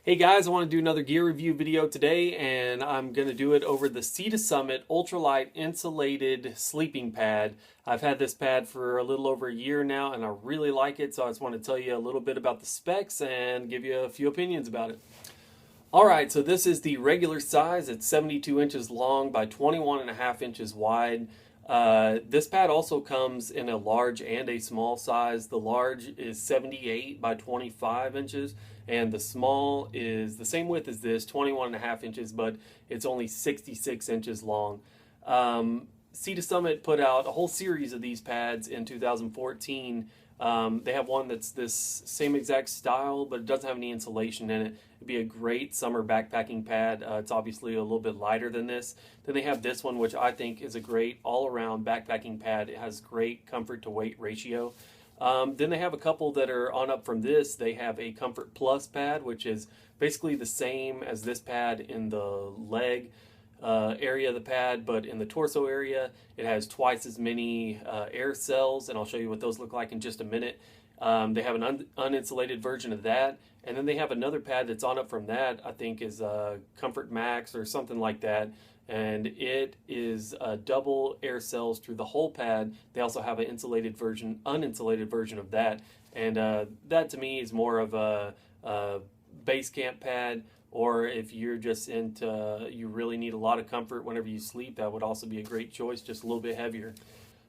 Hey guys, I want to do another gear review video today, and I'm going to do it over the Sea to Summit Ultralight Insulated Sleeping Pad. I've had this pad for a little over a year now, and I really like it, so I just want to tell you a little bit about the specs and give you a few opinions about it. Alright, so this is the regular size. It's 72 inches long by 21.5 inches wide. This pad also comes in a large and a small size. The large is 78 by 25 inches, and the small is the same width as this, 21.5 inches, but it's only 66 inches long. Sea to Summit put out a whole series of these pads in 2014. They have one that's this same exact style, but it doesn't have any insulation in it. It'd be a great summer backpacking pad. It's obviously a little bit lighter than this. Then they have this one, which I think is a great all-around backpacking pad. It has great comfort to weight ratio. Then they have a couple that are on up from this. They have a Comfort Plus pad, which is basically the same as this pad in the leg area of the pad, but in the torso area it has twice as many air cells, and I'll show you what those look like in just a minute. They have an uninsulated version of that, and then they have another pad that's on up from that. I think is Comfort Max or something like that, and it is double air cells through the whole pad. They also have an uninsulated version of that, and that to me is more of a base camp pad. Or if you're just into, you really need a lot of comfort whenever you sleep, that would also be a great choice, just a little bit heavier.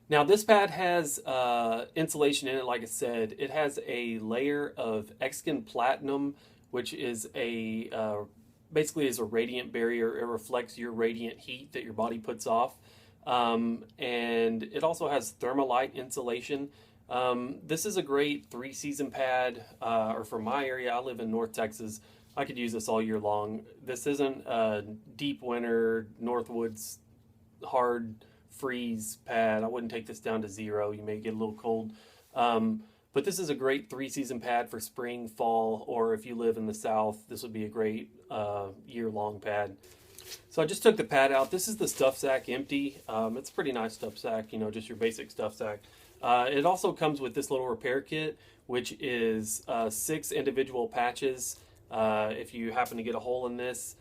Now this pad has insulation in it, like I said. It has a layer of Exkin Platinum, which is a basically is a radiant barrier. It reflects your radiant heat that your body puts off. And it also has Thermalite insulation. This is a great 3-season pad, or for my area, I live in North Texas. I could use this all year long. This isn't a deep winter Northwoods hard freeze pad. I wouldn't take this down to 0. You may get a little cold. But this is a great 3-season pad for spring, fall, or if you live in the South, this would be a great year-long pad. So I just took the pad out. This is the stuff sack empty. It's a pretty nice stuff sack, you know, just your basic stuff sack. It also comes with this little repair kit, which is 6 individual patches. If you happen to get a hole in this,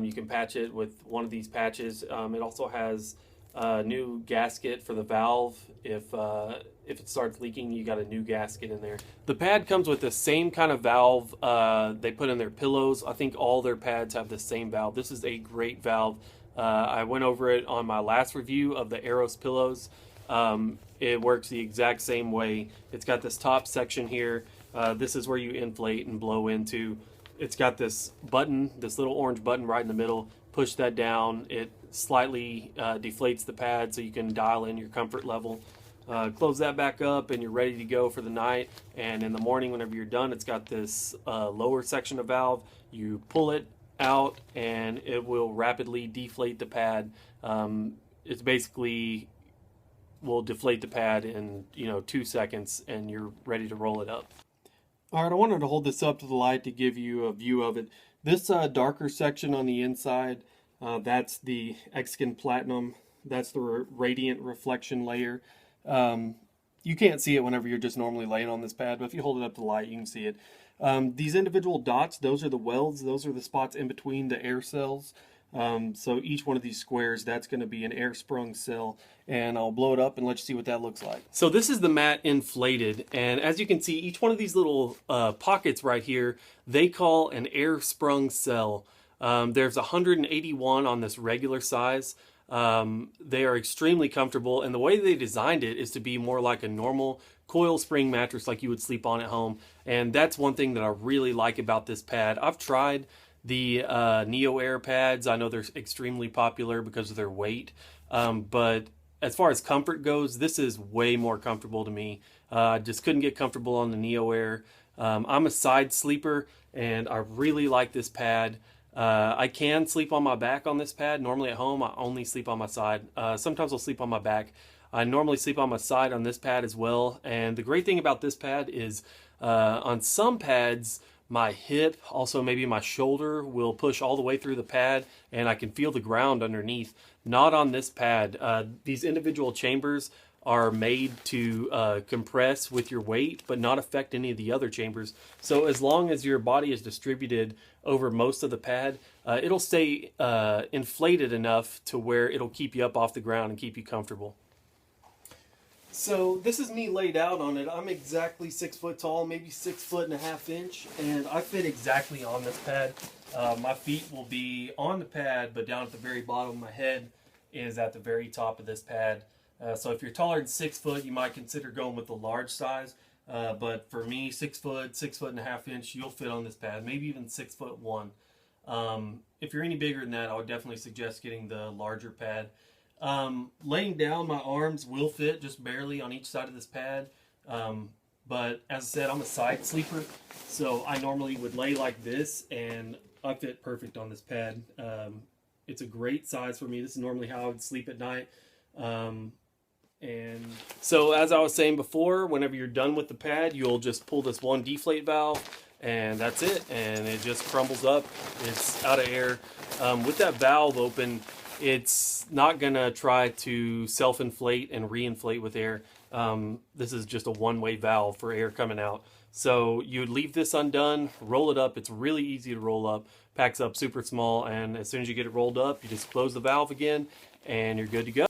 you can patch it with one of these patches. It also has a new gasket for the valve. If it starts leaking, you got a new gasket in there. The pad comes with the same kind of valve they put in their pillows. I think all their pads have the same valve. This is a great valve. I went over it on my last review of the Eros pillows. It works the exact same way. It's got this top section here. This is where you inflate and blow into. It's got this button, this little orange button right in the middle. Push that down. It slightly deflates the pad so you can dial in your comfort level. Close that back up and you're ready to go for the night. And in the morning, whenever you're done, it's got this lower section of valve. You pull it out and it will rapidly deflate the pad. It's basically will deflate the pad in 2 seconds and you're ready to roll it up. All right, I wanted to hold this up to the light to give you a view of it. This darker section on the inside, that's the Exkin Platinum. That's the radiant reflection layer. You can't see it whenever you're just normally laying on this pad, but if you hold it up to the light, you can see it. These individual dots, those are the welds. Those are the spots in between the air cells. So each one of these squares, that's going to be an air sprung cell, and I'll blow it up and let you see what that looks like. So this is the mat inflated, and as you can see, each one of these little pockets right here, they call an air sprung cell. There's 181 on this regular size. They are extremely comfortable, and the way they designed it is to be more like a normal coil spring mattress like you would sleep on at home, and that's one thing that I really like about this pad. I've tried the Neo Air pads. I know they're extremely popular because of their weight, but as far as comfort goes, this is way more comfortable to me. I just couldn't get comfortable on the Neo Air. I'm a side sleeper, and I really like this pad. I can sleep on my back on this pad. Normally at home, I only sleep on my side. Sometimes I'll sleep on my back. I normally sleep on my side on this pad as well, and the great thing about this pad is on some pads, my hip, also maybe my shoulder, will push all the way through the pad and I can feel the ground underneath. Not on this pad. These individual chambers are made to compress with your weight but not affect any of the other chambers. So as long as your body is distributed over most of the pad, it'll stay inflated enough to where it'll keep you up off the ground and keep you comfortable. So this is me laid out on it. I'm exactly 6 foot tall, maybe 6.5 inches, and I fit exactly on this pad. My feet will be on the pad, but down at the very bottom, my head is at the very top of this pad. So if you're taller than 6 foot, you might consider going with the large size. But for me, 6 foot, 6.5 inches, you'll fit on this pad, maybe even 6'1". If you're any bigger than that, I would definitely suggest getting the larger pad. Laying down, my arms will fit just barely on each side of this pad. But as I said, I'm a side sleeper, so I normally would lay like this, and I fit perfect on this pad. It's a great size for me. This is normally how I would sleep at night. And so as I was saying before, whenever you're done with the pad, you'll just pull this one deflate valve, and that's it, and it just crumbles up. It's out of air. With that valve open, it's not gonna try to self-inflate and re-inflate with air. This is just a one-way valve for air coming out. So you would leave this undone, roll it up. It's really easy to roll up, packs up super small, and as soon as you get it rolled up, you just close the valve again and you're good to go.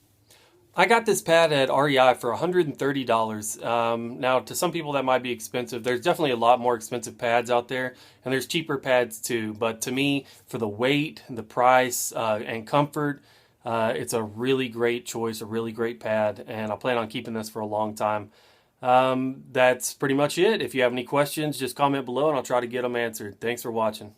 I got this pad at REI for $130. Now, to some people that might be expensive. There's definitely a lot more expensive pads out there, and there's cheaper pads too. But to me, for the weight, the price, and comfort, it's a really great choice, a really great pad, and I plan on keeping this for a long time. That's pretty much it. If you have any questions, just comment below and I'll try to get them answered. Thanks for watching.